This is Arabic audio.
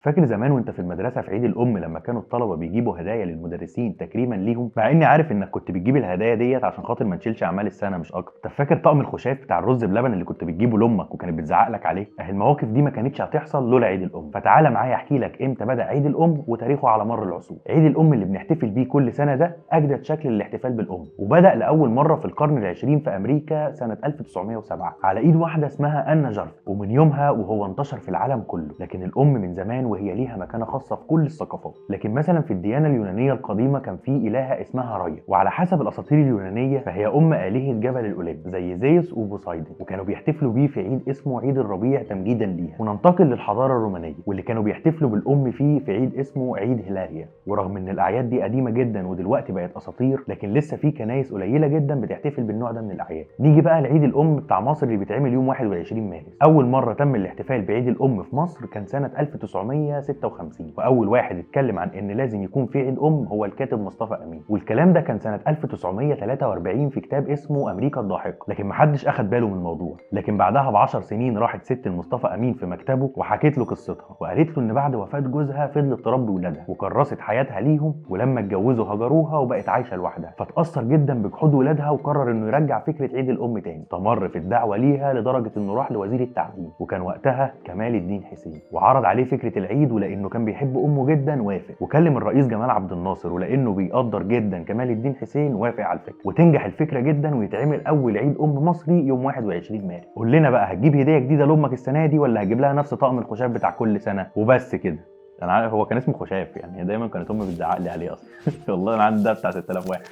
فاكر زمان وانت في المدرسه في عيد الام لما كانوا الطلبه بيجيبوا هدايا للمدرسين تكريما ليهم، مع اني عارف انك كنت بتجيب الهدايا ديت عشان خاطر ما تشيلش اعمال السنه مش اكتر. طب فاكر طقم الخشاف بتاع الرز بلبن اللي كنت بتجيبه لامك وكانت بتزعق لك عليه؟ المواقف دي ما كانتش هتحصل لولا عيد الام. فتعالى معايا احكي لك امتى بدا عيد الام وتاريخه على مر العصور. عيد الام اللي بنحتفل بيه كل سنه ده اجدد شكل للاحتفال بالام، وبدا لاول مره في القرن العشرين في امريكا سنه 1907 على ايد واحده اسمها انا جارف، ومن يومها وهو انتشر في العالم كله. لكن الام من زمان وهي ليها مكانه خاصه في كل الثقافات. لكن مثلا في الديانه اليونانيه القديمه كان في الهه اسمها رايا، وعلى حسب الاساطير اليونانيه فهي ام الهه جبل الاوليمب زي زيوس وبوسايدن، وكانوا بيحتفلوا بيه في عيد اسمه عيد الربيع تمجيدا ليها. وننتقل للحضاره الرومانيه واللي كانوا بيحتفلوا بالام فيه في عيد اسمه عيد هيلاريا. ورغم ان الاعياد دي قديمه جدا ودلوقتي بقت اساطير، لكن لسه في كنايس قليله جدا بتحتفل بالنوع ده من الاعياد. نيجي بقى لعيد الام بتاع مصر اللي بيتعمل يوم 21 مارس. اول مره تم الاحتفال بعيد الام في مصر كان سنه 1956، واول واحد اتكلم عن ان لازم يكون في عيد ام هو الكاتب مصطفى امين، والكلام ده كان سنه 1943 في كتاب اسمه امريكا الضاحكه. لكن محدش اخد باله من الموضوع. لكن بعدها ب10 سنين راحت ست لمصطفى امين في مكتبه وحكت له قصتها، وقالت له ان بعد وفاه جوزها فضلت تربي ولادها وكرست حياتها ليهم، ولما اتجوزوا هجروها وبقت عايشه لوحدها. فتاثر جدا بجحود ولادها وقرر انه يرجع فكره عيد الام تاني. استمر في الدعوه ليها لدرجه انه راح لوزير التعليم، وكان وقتها كمال الدين حسين، وعرض عليه فكره العيد، ولانه كان بيحب امه جدا وافق. وكلم الرئيس جمال عبد الناصر، ولانه بيقدر جدا كمال الدين حسين وافق على الفكره، وتنجح الفكره جدا ويتعمل اول عيد ام مصري يوم 21 مارس. قول لنا بقى، هتجيب هديه جديده لامك السنه دي ولا هتجيب لها نفس طقم الخشاف بتاع كل سنه وبس كده؟ انا عارف هو كان اسمه خشاف، يعني دايما كانت امي بتزعق لي عليه اصلا. والله انا عندي ده بتاع 6000 واحد.